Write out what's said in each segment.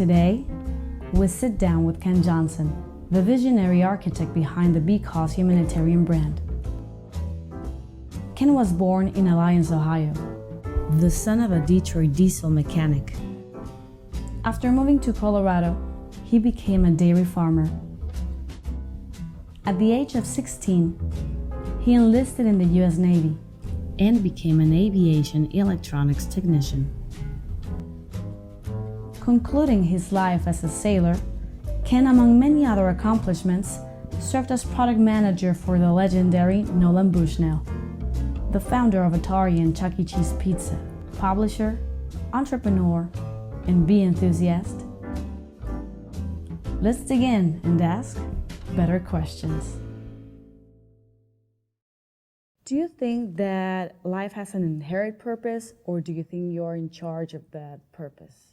Today, we sit down with Ken Johnson, the visionary architect behind the Beecause humanitarian brand. Ken was born in Alliance, Ohio, the son of a Detroit diesel mechanic. After moving to Colorado, he became a dairy farmer. At the age of 16, he enlisted in the U.S. Navy and became an aviation electronics technician. Concluding his life as a sailor, Ken, among many other accomplishments, served as product manager for the legendary Nolan Bushnell, the founder of Atari and Chuck E. Cheese Pizza, publisher, entrepreneur, and bee enthusiast. Let's dig in and ask better questions. Do you think that life has an inherent purpose, or do you think you're in charge of that purpose?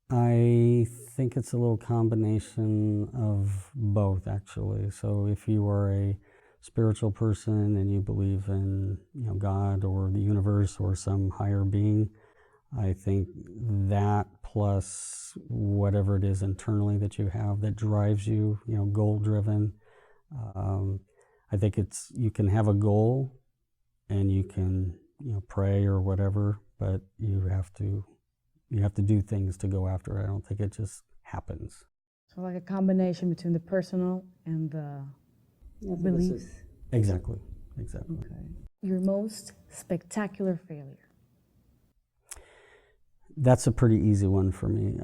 I think it's a little combination of both, actually. So if you are a spiritual person and you believe in, God or the universe or some higher being, I think that plus whatever it is internally that you have that drives you, goal-driven. I think you can have a goal and you can, pray or whatever, but you have to do things to go after it. I don't think it just happens. So like a combination between the personal and the beliefs? Exactly. Okay. Your most spectacular failure? That's a pretty easy one for me.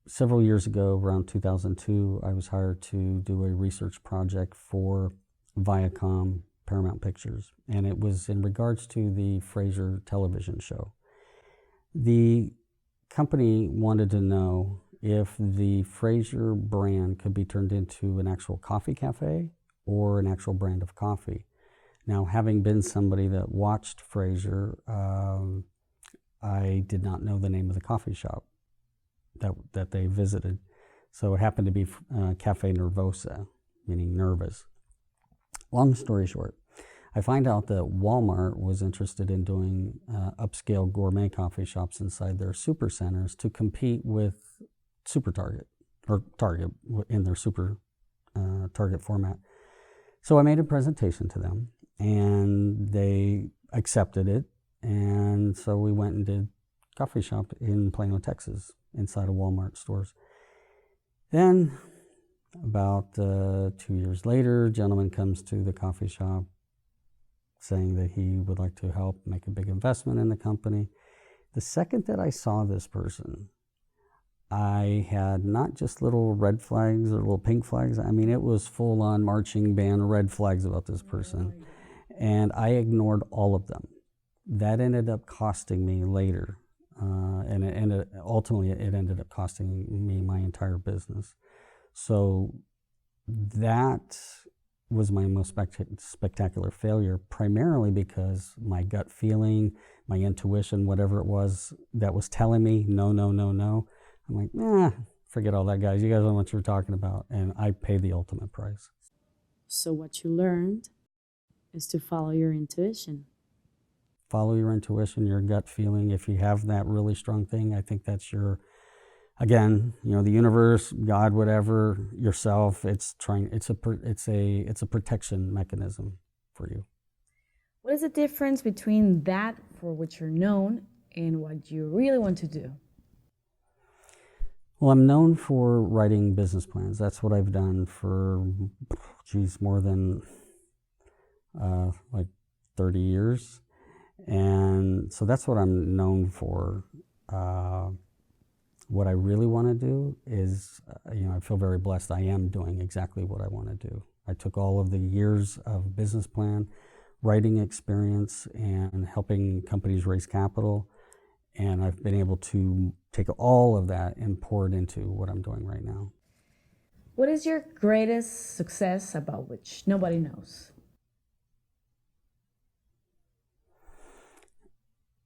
Several years ago, around 2002, I was hired to do a research project for Viacom Paramount Pictures, and it was in regards to the Frasier television show. The company wanted to know if the Frasier brand could be turned into an actual coffee cafe or an actual brand of coffee. Now, having been somebody that watched Frasier, I did not know the name of the coffee shop that they visited. So it happened to be Cafe Nervosa, meaning nervous. Long story short, I find out that Walmart was interested in doing upscale gourmet coffee shops inside their super centers to compete with Super Target, or Target in their Super Target format. So I made a presentation to them, and they accepted it, and so we went and did coffee shop in Plano, Texas, inside of Walmart stores. Then, about 2 years later, a gentleman comes to the coffee shop saying that he would like to help make a big investment in the company. The second that I saw this person, I had not just little red flags or little pink flags. I mean, it was full-on marching band red flags about this person. And I ignored all of them. That ended up costing me later. And ultimately, it ended up costing me my entire business. So that was my most spectacular failure, primarily because my gut feeling, my intuition, whatever it was that was telling me, no. I'm like, forget all that, guys. You guys don't know what you're talking about. And I paid the ultimate price. So what you learned is to follow your intuition. Follow your intuition, your gut feeling. If you have that really strong thing, I think that's your, again, the universe, God, whatever, yourself. It's a protection mechanism for you. What is the difference between that for which you're known and what you really want to do? Well, I'm known for writing business plans. That's what I've done for, more than like 30 years. And so that's what I'm known for. What I really want to do is, I feel very blessed. I am doing exactly what I want to do. I took all of the years of business plan, writing experience, and helping companies raise capital, and I've been able to take all of that and pour it into what I'm doing right now. What is your greatest success about which nobody knows?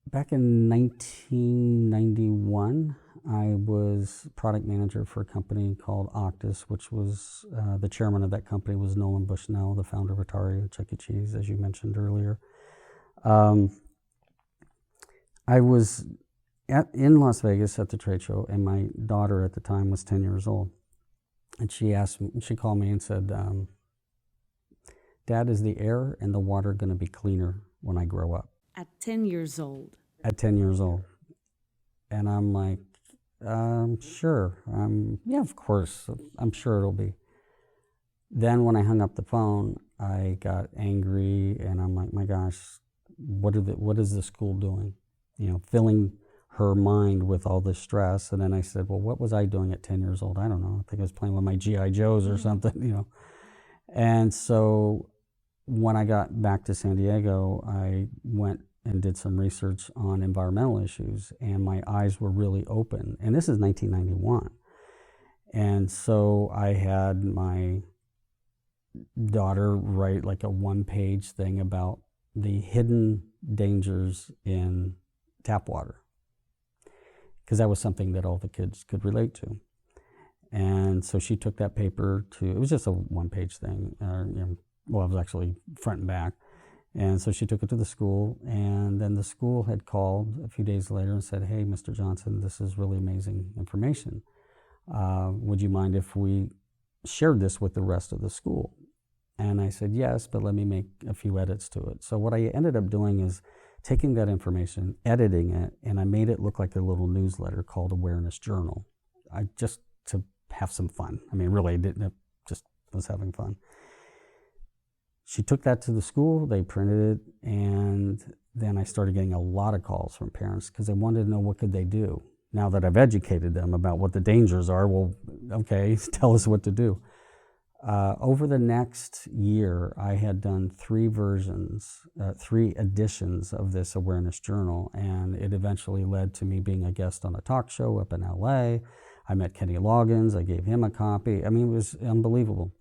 Back in 1991, I was product manager for a company called Octus, which was, the chairman of that company was Nolan Bushnell, the founder of Atari and Chuck E. Cheese, as you mentioned earlier. I was in Las Vegas at the trade show, and my daughter at the time was 10 years old. And she called me and said, Dad, is the air and the water going to be cleaner when I grow up? At 10 years old. At 10 years old. And I'm like, sure. Yeah, of course. I'm sure it'll be. Then when I hung up the phone, I got angry, and I'm like, my gosh, what is the school doing? Filling her mind with all this stress. And then I said, well, what was I doing at 10 years old? I don't know. I think I was playing with my G.I. Joes or something, And so when I got back to San Diego, I went and did some research on environmental issues, and my eyes were really open. And this is 1991. And so I had my daughter write like a one-page thing about the hidden dangers in tap water, because that was something that all the kids could relate to. And so she took that paper it was just a one-page thing. Well, it was actually front and back. And so she took it to the school, and then the school had called a few days later and said, hey, Mr. Johnson, this is really amazing information. Would you mind if we shared this with the rest of the school? And I said, yes, but let me make a few edits to it. So what I ended up doing is taking that information, editing it, and I made it look like a little newsletter called Awareness Journal. Just to have some fun. I mean, really, I didn't, just was having fun. She took that to the school, they printed it, and then I started getting a lot of calls from parents because they wanted to know what could they do. Now that I've educated them about what the dangers are, well, okay, tell us what to do. Over the next year, I had done 3 editions of this Awareness Journal, and it eventually led to me being a guest on a talk show up in LA. I met Kenny Loggins, I gave him a copy. I mean, it was unbelievable.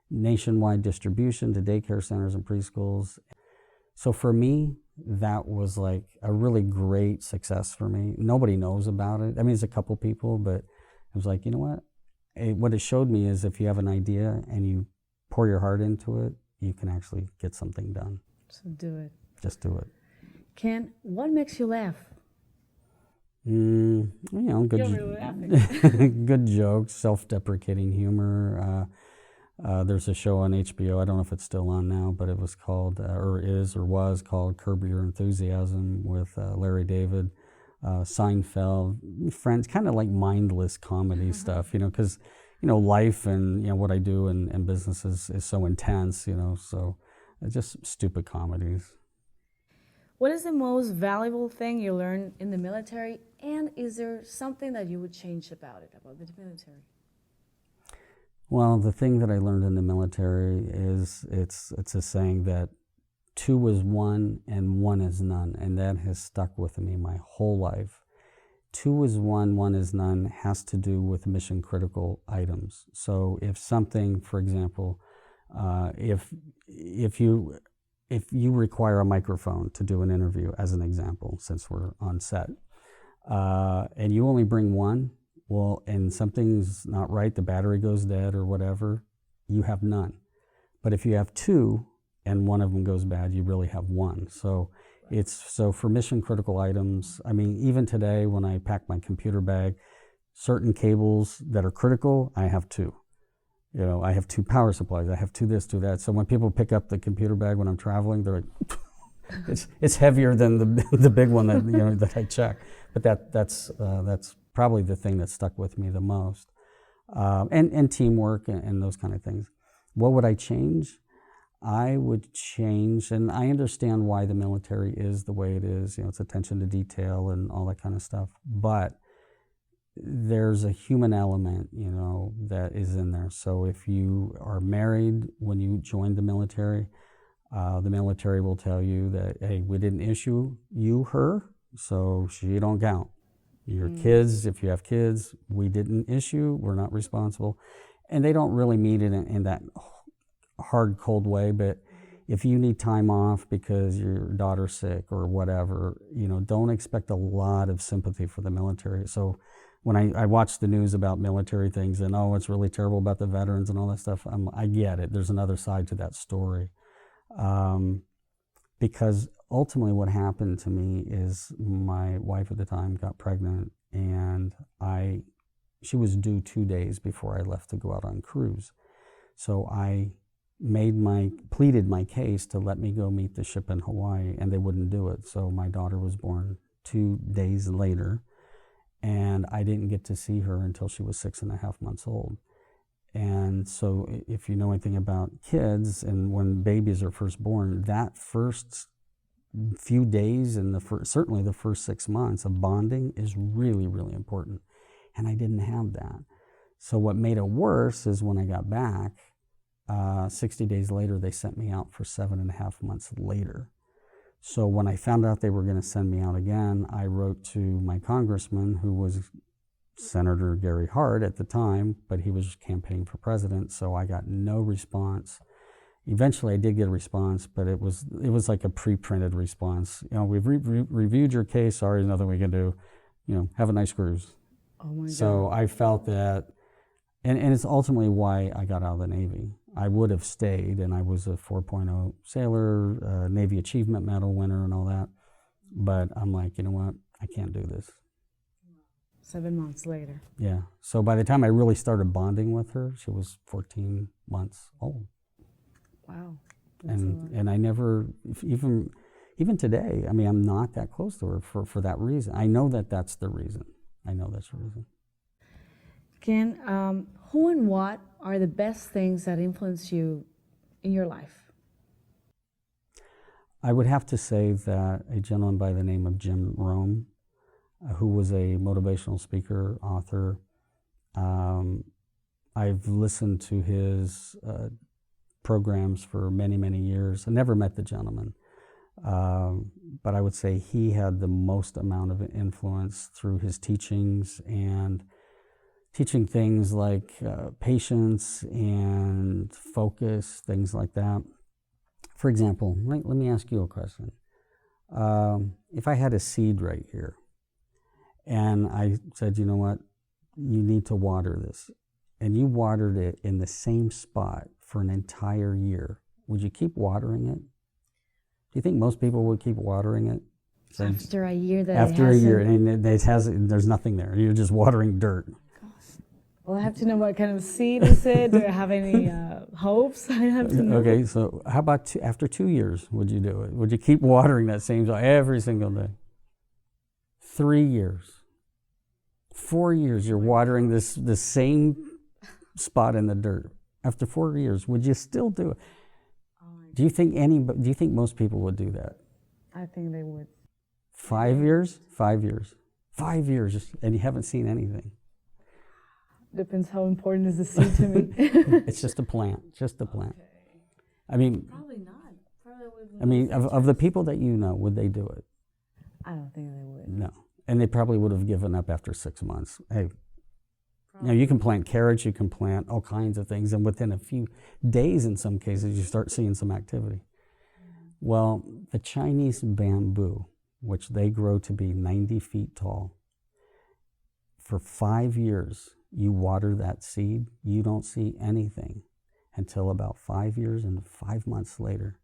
Nationwide distribution to daycare centers and preschools. So for me, that was like a really great success for me. Nobody knows about it. I mean, there's a couple people, but it was like, you know what? What it showed me is if you have an idea and you pour your heart into it, you can actually get something done. So do it. Just do it. Ken, what makes you laugh? Good, You're really laughing. good jokes, self-deprecating humor. There's a show on HBO, I don't know if it's still on now, but it was called, was called Curb Your Enthusiasm with Larry David, Seinfeld, Friends, kind of like mindless comedy stuff, because, life and, what I do in business is so intense, so it's just stupid comedies. What is the most valuable thing you learned in the military, and is there something that you would change about the military? Well, the thing that I learned in the military is it's a saying that 2 is 1 and 1 is none, and that has stuck with me my whole life. 2 is 1, 1 is none has to do with mission critical items. So if something, for example, if you require a microphone to do an interview, as an example, since we're on set, and you only bring 1, well, and something's not right, the battery goes dead or whatever, you have none. But if you have 2 and one of them goes bad, you really have 1. So so for mission critical items, I mean, even today when I pack my computer bag, certain cables that are critical, I have 2. I have 2 power supplies, I have 2 this, 2 that. So when people pick up the computer bag when I'm traveling, they're like, it's heavier than the big one that that I check. But that's probably the thing that stuck with me the most, and teamwork and those kind of things. What would I change? I would change, and I understand why the military is the way it is. It's attention to detail and all that kind of stuff. But there's a human element, that is in there. So if you are married when you join the military will tell you that, hey, we didn't issue her, so she don't count. Your kids, if you have kids, we didn't issue, we're not responsible. And they don't really mean it in that hard, cold way, but if you need time off because your daughter's sick or whatever, don't expect a lot of sympathy for the military. So when I watch the news about military things and, it's really terrible about the veterans and all that stuff, I get it. There's another side to that story. Because ultimately what happened to me is my wife at the time got pregnant, and she was due 2 days before I left to go out on cruise. So I pleaded my case to let me go meet the ship in Hawaii, and they wouldn't do it. So my daughter was born 2 days later, and I didn't get to see her until she was 6.5 months old. And so if you know anything about kids, and when babies are first born, that first few days and certainly the first 6 months of bonding is really, really important. And I didn't have that. So what made it worse is when I got back, 60 days later, they sent me out for 7.5 months later. So when I found out they were going to send me out again, I wrote to my congressman, who was Senator Gary Hart at the time, but he was campaigning for president, so I got no response. Eventually I did get a response, but it was like a pre-printed response. We've reviewed your case, sorry, there's nothing we can do. Have a nice cruise. Oh my God. So I felt that, and it's ultimately why I got out of the Navy. I would have stayed, and I was a 4.0 sailor, Navy Achievement Medal winner and all that, but I'm like, you know what, I can't do this. 7 months later. Yeah. So by the time I really started bonding with her, she was 14 months old. Wow. And I never, even today, I mean, I'm not that close to her for that reason. I know that that's the reason. Ken, who and what are the best things that influence you in your life? I would have to say that a gentleman by the name of Jim Rohn, who was a motivational speaker, author. I've listened to his programs for many, many years. I never met the gentleman, but I would say he had the most amount of influence through his teachings, and teaching things like patience and focus, things like that. For example, let me ask you a question. If I had a seed right here, and I said, you know what, you need to water this, and you watered it in the same spot for an entire year, would you keep watering it? Do you think most people would keep watering it? After a year and there's nothing there. You're just watering dirt. Well, I have to know what kind of seed is it. Do I have any hopes? I have to know. Okay, so how about after 2 years, would you do it? Would you keep watering that same spot every single day? 3 years. 4 years, you're watering the same spot in the dirt. After 4 years, would you still do it? Do you think most people would do that? I think they would. 5 years? 5 years. 5 years, and you haven't seen anything. Depends how important is the seed to me. It's just a plant, Okay. I mean, probably not. Of the people that you know, would they do it? I don't think they would. No. And they probably would have given up after 6 months. Hey, you can plant carrots, you can plant all kinds of things, and within a few days, in some cases, you start seeing some activity. Well, the Chinese bamboo, which they grow to be 90 feet tall, for 5 years, you water that seed, you don't see anything until about 5 years and 5 months later.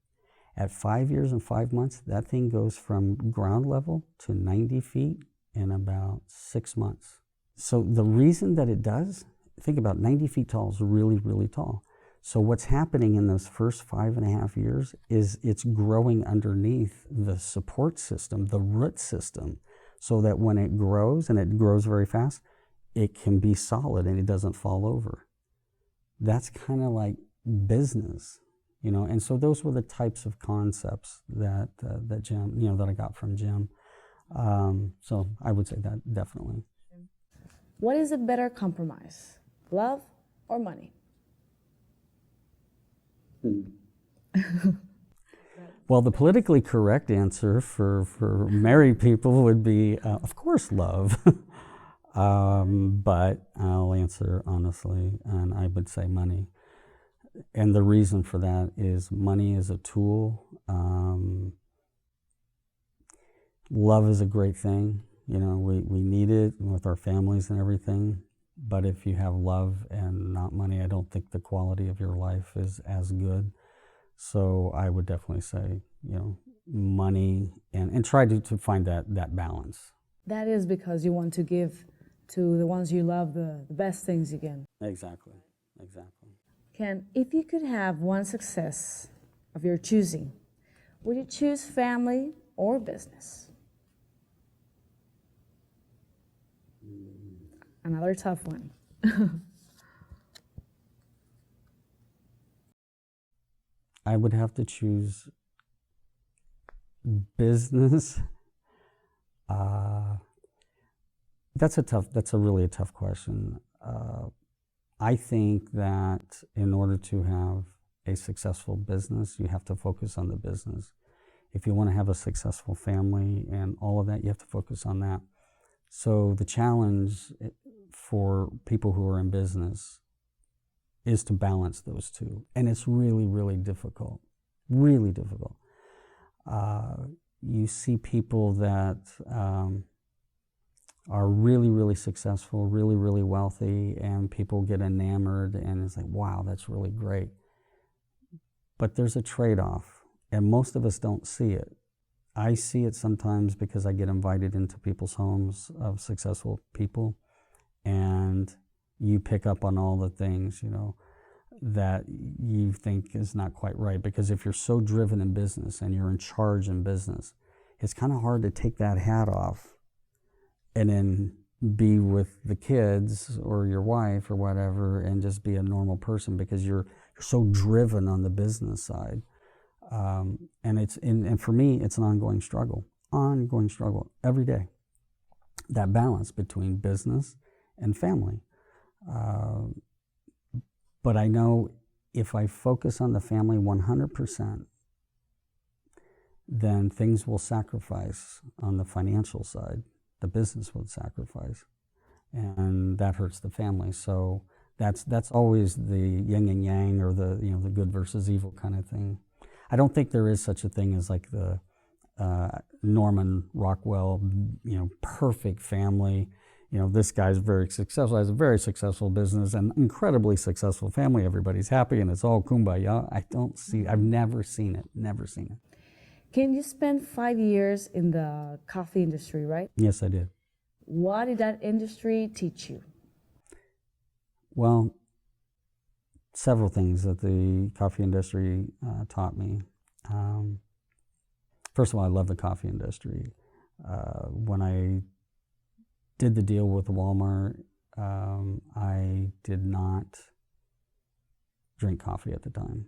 At 5 years and 5 months, that thing goes from ground level to 90 feet in about 6 months. So the reason that it does, think about 90 feet tall is really, really tall. So what's happening in those first 5.5 years is it's growing underneath the support system, the root system, so that when it grows, and it grows very fast, it can be solid and it doesn't fall over. That's kind of like business, and so those were the types of concepts that Jim, that I got from Jim. So I would say that definitely. What is a better compromise, love or money? Well, the politically correct answer for married people would be, of course, love. But I'll answer honestly, and I would say money. And the reason for that is money is a tool. Love is a great thing. We need it with our families and everything. But if you have love and not money, I don't think the quality of your life is as good. So I would definitely say, money, and try to find that balance. That is because you want to give to the ones you love the best things you can. Exactly, exactly. Ken, if you could have one success of your choosing, would you choose family or business? Another tough one. I would have to choose business. That's a really tough question. I think that in order to have a successful business, you have to focus on the business. If you want to have a successful family and all of that, you have to focus on that. So the challenge for people who are in business is to balance those two. And it's really, really difficult, really difficult. You see people that are really, really successful, really, really wealthy, and people get enamored, and it's like, wow, that's really great. But there's a trade-off, and most of us don't see it. I see it sometimes because I get invited into people's homes of successful people, and you pick up on all the things, that you think is not quite right. Because if you're so driven in business and you're in charge in business, it's kind of hard to take that hat off and then be with the kids or your wife or whatever and just be a normal person, because you're so driven on the business side. And for me, it's an ongoing struggle every day. That balance between business and family. But I know if I focus on the family 100%, then things will sacrifice on the financial side. The business will sacrifice, and that hurts the family. So that's always the yin and yang, or the the good versus evil kind of thing. I don't think there is such a thing as like the Norman Rockwell, perfect family. This guy's very successful, has a very successful business and incredibly successful family. Everybody's happy and it's all kumbaya. I've never seen it. Can you spend 5 years in the coffee industry, right? Yes, I did. What did that industry teach you? Well, several things that the coffee industry taught me. First of all, I love the coffee industry. When I did the deal with Walmart, I did not drink coffee at the time.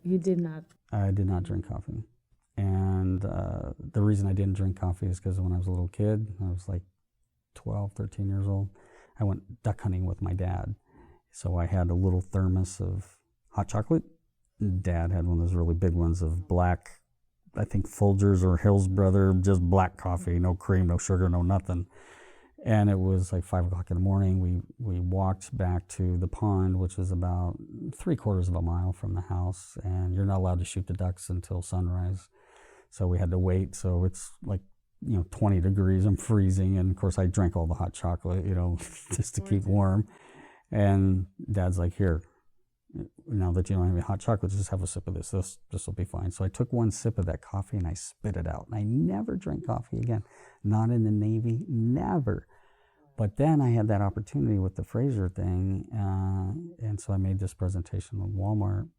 You did not? I did not drink coffee. And the reason I didn't drink coffee is because when I was a little kid, I was like 12, 13 years old, I went duck hunting with my dad. So I had a little thermos of hot chocolate. Dad had one of those really big ones of black, I think Folgers or Hill's Brother, just black coffee, no cream, no sugar, no nothing. And it was like 5 o'clock in the morning. We walked back to the pond, which is about 3/4 of a mile from the house, and you're not allowed to shoot the ducks until sunrise. So we had to wait. So it's like 20 degrees. I'm freezing, and of course I drank all the hot chocolate, just to keep warm. And Dad's like, "Here, now that you don't have any hot chocolate, just have a sip of this. This will be fine." So I took one sip of that coffee and I spit it out. And I never drank coffee again. Not in the Navy, never. But then I had that opportunity with the Fraser thing, and so I made this presentation with Walmart.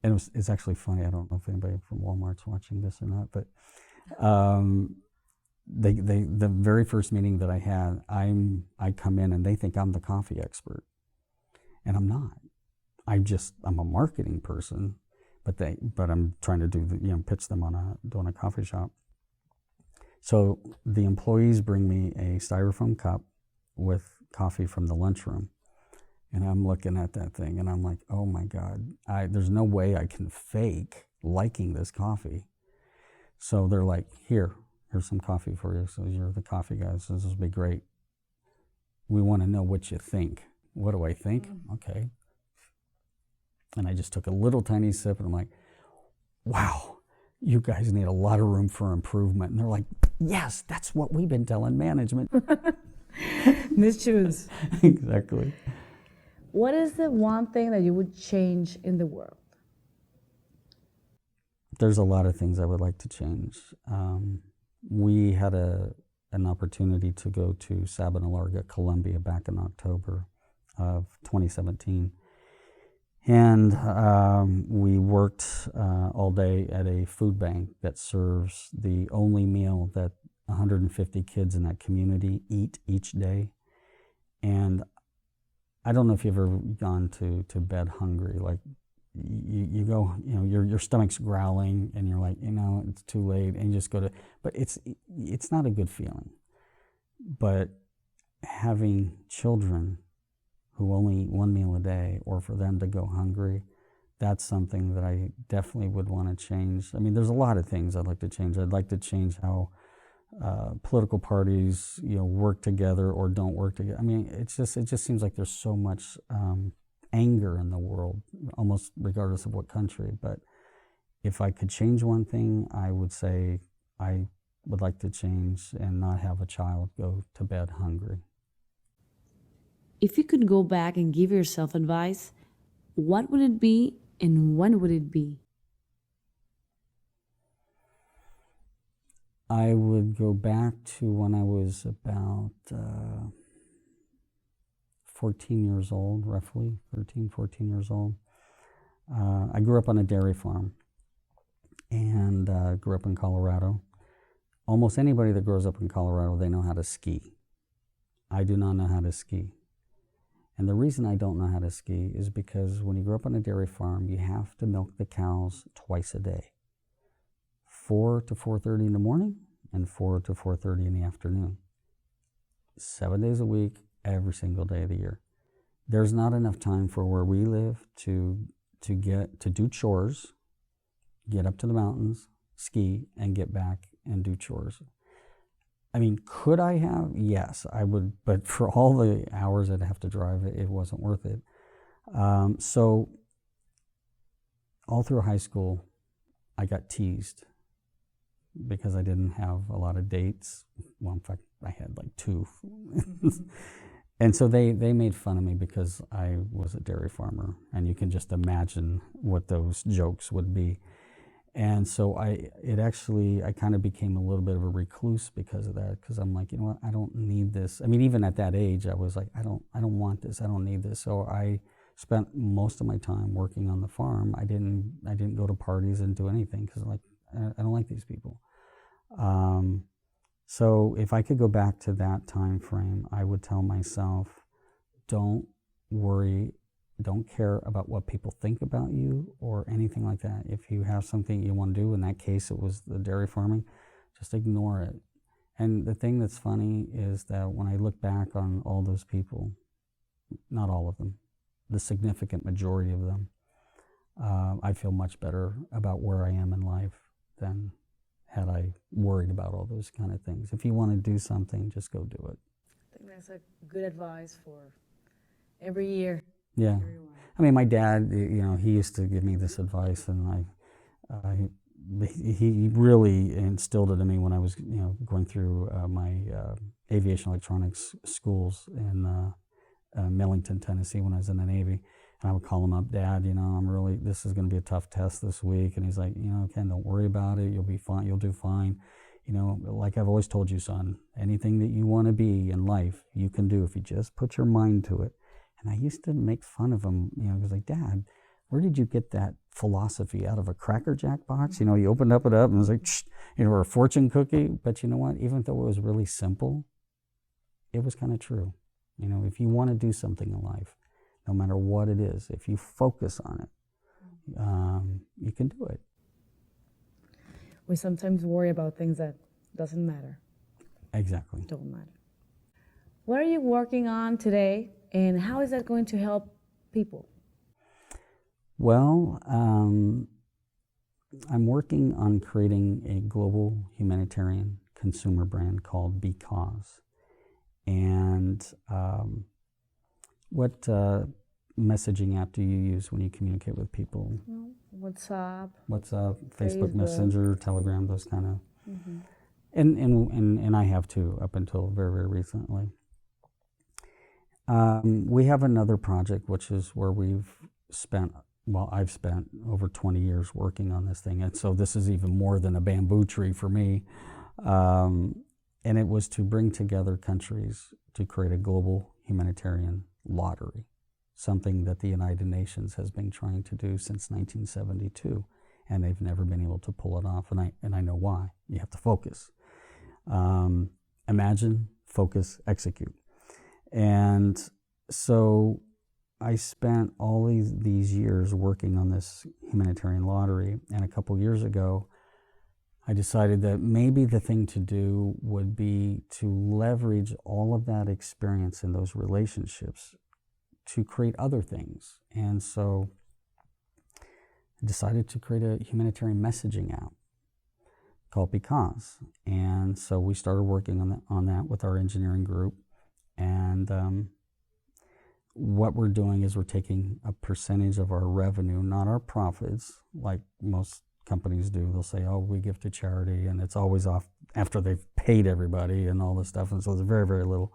And it's actually funny. I don't know if anybody from Walmart's watching this or not, but the very first meeting that I had, I come in and they think I'm the coffee expert, and I'm not. I'm a marketing person, but I'm trying to do pitch them on doing a coffee shop. So the employees bring me a styrofoam cup with coffee from the lunchroom, and I'm looking at that thing and I'm like, oh my God, there's no way I can fake liking this coffee. So they're like, here's some coffee for you. So you're the coffee guy, so this will be great. We want to know what you think. What do I think? Okay. And I just took a little tiny sip and I'm like, wow, you guys need a lot of room for improvement. And they're like, yes, that's what we've been telling management. Miss Choose. Exactly. What is the one thing that you would change in the world? There's a lot of things I would like to change. We had an opportunity to go to Sabana Larga, Colombia, back in October of 2017. And we worked all day at a food bank that serves the only meal that 150 kids in that community eat each day. And I don't know if you've ever gone to bed hungry. Like you go, your stomach's growling, and you're like, it's too late, and you just go to. But it's not a good feeling. But having children who only eat one meal a day, or for them to go hungry, that's something that I definitely would want to change. I mean, there's a lot of things I'd like to change. I'd like to change how political parties, work together or don't work together. I mean, it just seems like there's so much anger in the world, almost regardless of what country. But if I could change one thing, I would say I would like to change and not have a child go to bed hungry. If you could go back and give yourself advice, what would it be and when would it be? I would go back to when I was about 14 years old, roughly, 13, 14 years old. I grew up on a dairy farm and grew up in Colorado. Almost anybody that grows up in Colorado, they know how to ski. I do not know how to ski. And the reason I don't know how to ski is because when you grow up on a dairy farm, you have to milk the cows twice a day. 4 to 4:30 in the morning and 4 to 4:30 in the afternoon. 7 days a week, every single day of the year. There's not enough time for where we live to do chores, get up to the mountains, ski, and get back and do chores. I mean, could I have? Yes, I would, but for all the hours I'd have to drive, it wasn't worth it. So all through high school, I got teased because I didn't have a lot of dates. Well, in fact, I had like 2. And so they made fun of me because I was a dairy farmer, and you can just imagine what those jokes would be. And so I kind of became a little bit of a recluse because of that, because I'm like, I don't need this. I mean, even at that age, I was like, I don't want this. I don't need this. So I spent most of my time working on the farm. I didn't go to parties and do anything because I don't like these people. So if I could go back to that time frame, I would tell myself, don't worry. Don't care about what people think about you or anything like that. If you have something you want to do, in that case it was the dairy farming, just ignore it. And the thing that's funny is that when I look back on all those people, not all of them, the significant majority of them, I feel much better about where I am in life than had I worried about all those kind of things. If you want to do something, just go do it. I think that's a good advice for every year. Yeah, I mean, my dad, he used to give me this advice, and he really instilled it in me when I was, going through my aviation electronics schools in Millington, Tennessee, when I was in the Navy. And I would call him up, Dad, this is going to be a tough test this week. And he's like, Ken, don't worry about it. You'll be fine. You'll do fine. Like I've always told you, son, anything that you want to be in life, you can do if you just put your mind to it. And I used to make fun of him, he was like, Dad, where did you get that philosophy out of a Cracker Jack box? He opened it up and it was like, or a fortune cookie. But you know what? Even though it was really simple, it was kind of true. If you want to do something in life, no matter what it is, if you focus on it, you can do it. We sometimes worry about things that doesn't matter. Exactly. Don't matter. What are you working on today? And how is that going to help people? Well, I'm working on creating a global humanitarian consumer brand called Beecause. And what messaging app do you use when you communicate with people? WhatsApp, Facebook Messenger, Telegram, those kind of. Mm-hmm. And I have too, up until very, very recently. We have another project, which is where we've spent well, I've spent over 20 years working on this thing, and so this is even more than a bamboo tree for me. And it was to bring together countries to create a global humanitarian lottery, something that the United Nations has been trying to do since 1972, and they've never been able to pull it off, and I know why. You have to focus. Imagine, focus, execute. And so I spent all these years working on this humanitarian lottery, and a couple years ago, I decided that maybe the thing to do would be to leverage all of that experience in those relationships to create other things. And so I decided to create a humanitarian messaging app called Beecause. And so we started working on that with our engineering group. And what we're doing is we're taking a percentage of our revenue, not our profits, like most companies do. They'll say, oh, we give to charity, and it's always off after they've paid everybody and all this stuff, and so it's very, very little.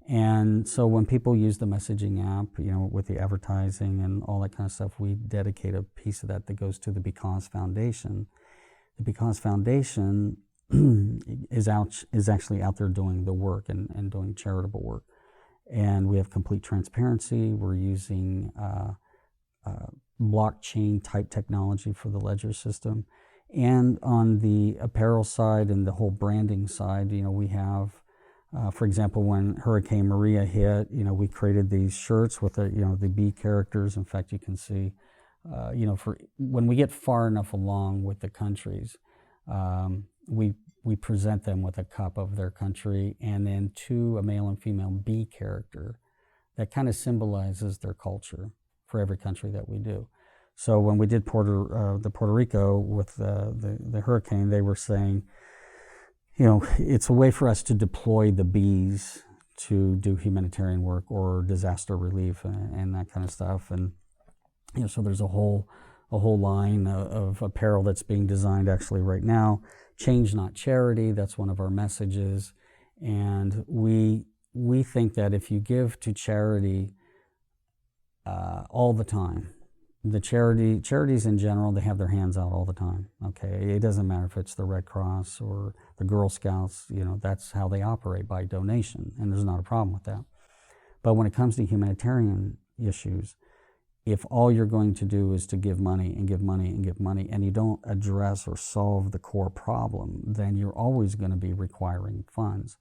And so when people use the messaging app, with the advertising and all that kind of stuff, we dedicate a piece of that goes to the Beecause Foundation. The Beecause Foundation is actually out there doing the work and doing charitable work. And we have complete transparency. We're using blockchain type technology for the ledger system. And on the apparel side and the whole branding side, we have, for example, when Hurricane Maria hit, we created these shirts with the bee characters. In fact, you can see, for when we get far enough along with the countries, we present them with a cup of their country and then a male and female bee character that kind of symbolizes their culture for every country that we do. So when we did Puerto Rico with the hurricane, they were saying, it's a way for us to deploy the bees to do humanitarian work or disaster relief and that kind of stuff. And so there's a whole line of apparel that's being designed actually right now. Change, not charity. That's one of our messages. And we think that if you give to charity all the time, the charities in general, they have their hands out all the time. Okay, it doesn't matter if it's the Red Cross or the Girl Scouts. That's how they operate, by donation, and there's not a problem with that. But when it comes to humanitarian issues, if all you're going to do is to give money and give money and give money, and you don't address or solve the core problem, then you're always going to be requiring funds.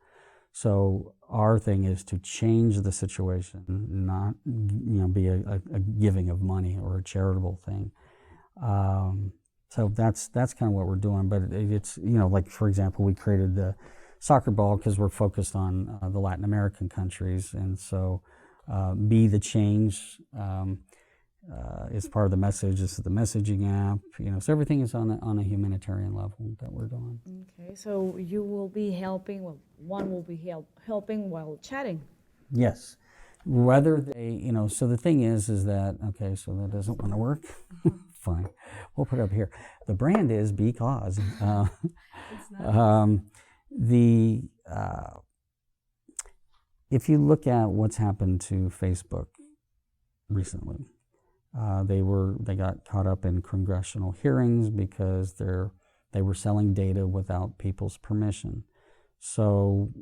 So our thing is to change the situation, not be a giving of money or a charitable thing. So that's kind of what we're doing. But it's like, for example, we created the soccer ball because we're focused on the Latin American countries, and so be the change. Is part of the message. This is the messaging app, so everything is on a humanitarian level that we're doing. Okay, so you will be helping, one will be helping while chatting. Yes. Whether they, so the thing is that, okay, so that doesn't want to work. Fine. We'll put it up here. The brand is Beecause. It's nice. If you look at what's happened to Facebook recently, they got caught up in congressional hearings because they were selling data without people's permission. So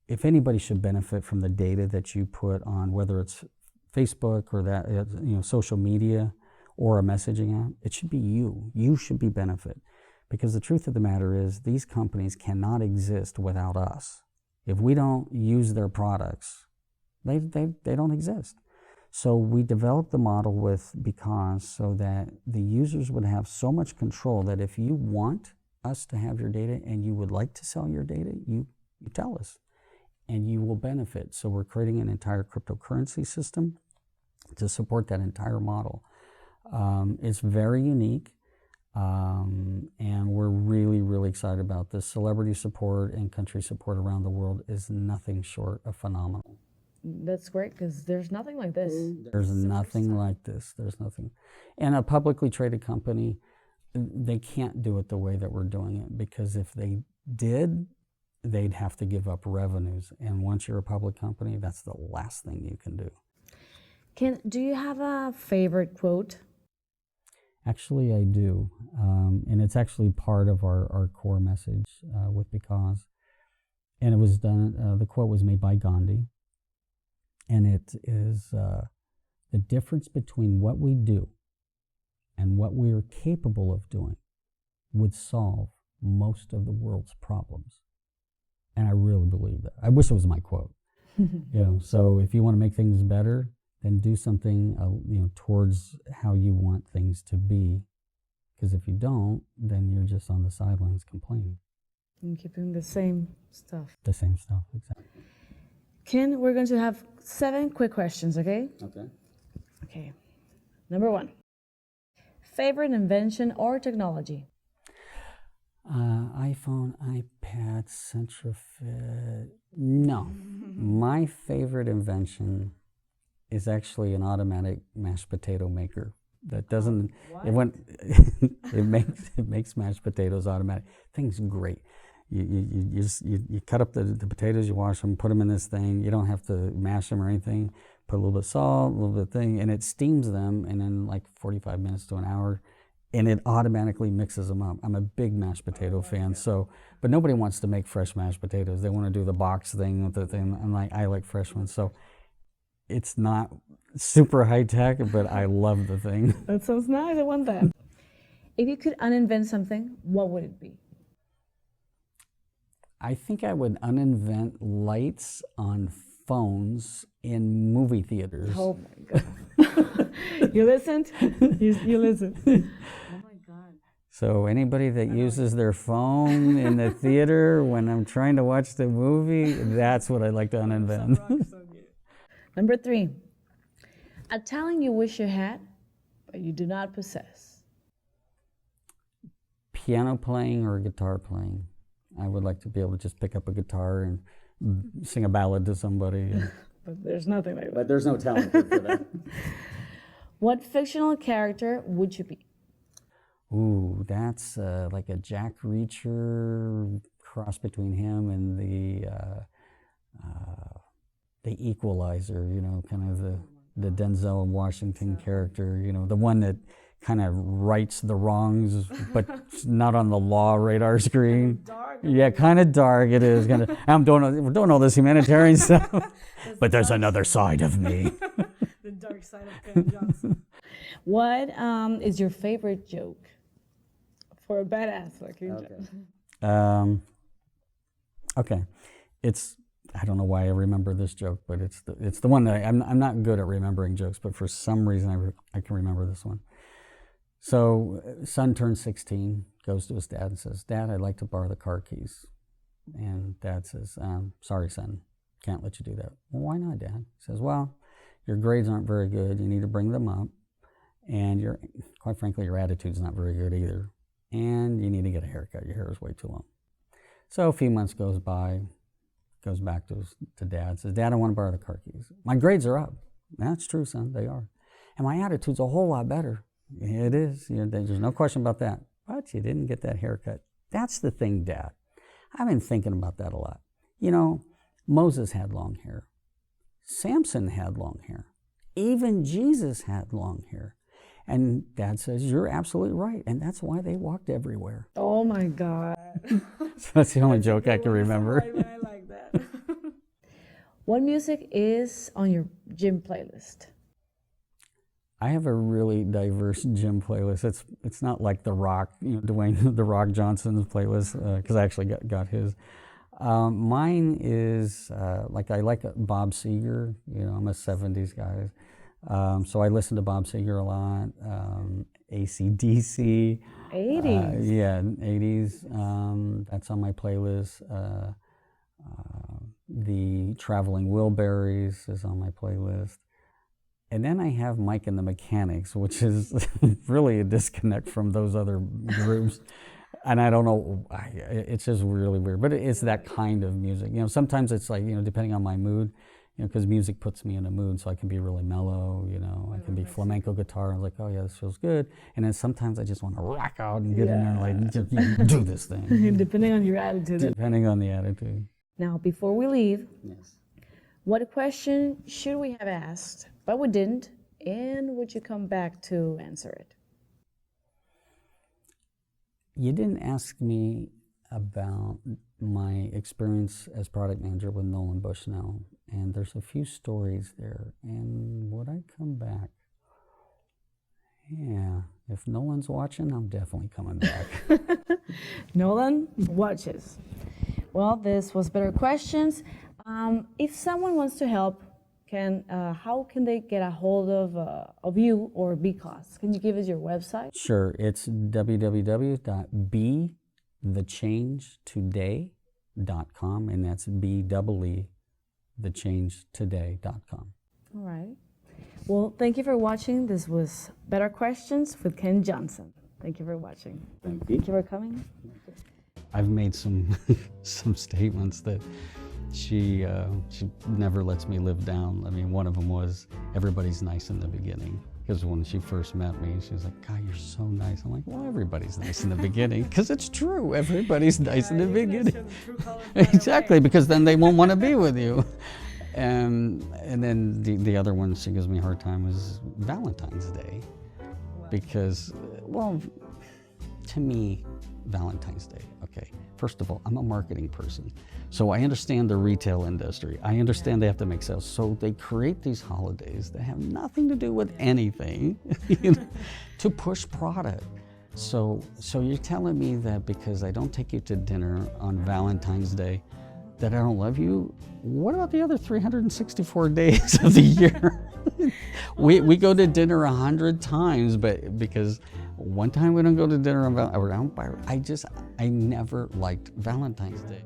if anybody should benefit from the data that you put on, whether it's Facebook or that social media or a messaging app, it should be you. You should be benefit, because the truth of the matter is these companies cannot exist without us. If we don't use their products, they don't exist. So we developed the model with Beecause so that the users would have so much control that if you want us to have your data and you would like to sell your data, you tell us and you will benefit. So we're creating an entire cryptocurrency system to support that entire model. It's very unique, and we're really, really excited about this. Celebrity support and country support around the world is nothing short of phenomenal. That's great, because there's nothing like this. There's nothing like this. There's nothing. And a publicly traded company, they can't do it the way that we're doing it, because if they did, they'd have to give up revenues. And once you're a public company, that's the last thing you can do. Do you have a favorite quote? Actually, I do. And it's actually part of our core message with Beecause. And it was done, the quote was made by Gandhi. And it is the difference between what we do and what we are capable of doing would solve most of the world's problems. And I really believe that. I wish it was my quote. So if you want to make things better, then do something towards how you want things to be. Because if you don't, then you're just on the sidelines complaining. And keeping the same stuff. The same stuff, exactly. Ken, we're going to have 7 quick questions, okay? Okay. Number 1. Favorite invention or technology? iPhone, iPad, Centrifit. No. My favorite invention is actually an automatic mashed potato maker that doesn't, it makes mashed potatoes automatic. Thing's great. You cut up the potatoes, you wash them, put them in this thing. You don't have to mash them or anything. Put a little bit of salt, a little bit of thing, and it steams them, and in like 45 minutes to an hour, and it automatically mixes them up. I'm a big mashed potato fan, but nobody wants to make fresh mashed potatoes. They want to do the box thing with the thing. I like fresh ones. So it's not super high tech, but I love the thing. That sounds nice. I want that. If you could uninvent something, what would it be? I think I would uninvent lights on phones in movie theaters. Oh my God. You listened? You listened. Oh my God. So anybody that uses their phone in the theater when I'm trying to watch the movie, that's what I'd like to uninvent. Number 3. A talent you wish you had, but you do not possess. Piano playing or guitar playing. I would like to be able to just pick up a guitar and sing a ballad to somebody. But there's nothing like that. But there's no talent for that. What fictional character would you be? Ooh, that's like a Jack Reacher cross between him and the Equalizer, kind of the Denzel Washington character, the one that kind of rights the wrongs, but not on the law radar screen. Yeah, kind of dark it is. We're doing all this humanitarian stuff, but there's another side of me. The dark side of Ken Johnson. What is your favorite joke for a badass like you? Okay, I don't know why I remember this joke, but it's the one that I'm not good at remembering jokes, but for some reason I can remember this one. So son turns 16, goes to his dad and says, "Dad, I'd like to borrow the car keys." And Dad says, "Sorry, son, can't let you do that." "Well, why not, Dad?" He says, "Well, your grades aren't very good. You need to bring them up. And quite frankly, your attitude's not very good either. And you need to get a haircut. Your hair is way too long." So a few months goes by, goes back to Dad, says, "Dad, I want to borrow the car keys. My grades are up." "That's true, son, they are. And my attitude's a whole lot better." "It is. There's no question about that. But you didn't get that haircut." "That's the thing, Dad. I've been thinking about that a lot. Moses had long hair. Samson had long hair. Even Jesus had long hair." And Dad says, "You're absolutely right. And that's why they walked everywhere." Oh my God. So that's the only joke I can remember. I like that. What music is on your gym playlist? I have a really diverse gym playlist. It's not like The Rock, Dwayne The Rock Johnson's playlist, because I actually got his. Mine is I like Bob Seger. I'm a 70s guy. So I listen to Bob Seger a lot. AC/DC. 80s? Yeah, 80s. That's on my playlist. The Traveling Wilburys is on my playlist. And then I have Mike and the Mechanics, which is really a disconnect from those other groups. And I don't know, it's just really weird. But it's that kind of music. Sometimes it's like, depending on my mood, because music puts me in a mood, so I can be really mellow, I can be flamenco guitar. I'm like, oh yeah, this feels good. And then sometimes I just want to rock out and get in there and like, just do this thing. Depending on your attitude. Depending on the attitude. Now, before we leave, Yes. What question should we have asked, but we didn't, and would you come back to answer it? You didn't ask me about my experience as product manager with Nolan Bushnell, and there's a few stories there. And would I come back? Yeah, if Nolan's watching, I'm definitely coming back. Nolan watches. Well, this was Better Questions. If someone wants to help, how can they get a hold of you or Beecause? Can you give us your website? Sure, it's www.bethechangetoday.com, and that's thechangetoday.com. All right. Well, thank you for watching. This was Better Questions with Ken Johnson. Thank you for watching. Thank you. Thank you for coming. I've made some statements that she never lets me live down. I mean, one of them was, everybody's nice in the beginning. Because when she first met me, she was like, God, you're so nice. I'm like, well, everybody's nice in the beginning. Because it's true, everybody's nice in the beginning. Exactly, because then they won't want to be with you. And then the other one she gives me a hard time is Valentine's Day. Because, well, to me, Valentine's Day, okay. First of all, I'm a marketing person. So I understand the retail industry. I understand they have to make sales. So they create these holidays that have nothing to do with anything, you know, to push product. So you're telling me that because I don't take you to dinner on Valentine's Day, that I don't love you? What about the other 364 days of the year? we go to dinner 100 times, but because one time we don't go to dinner on I never liked Valentine's Day.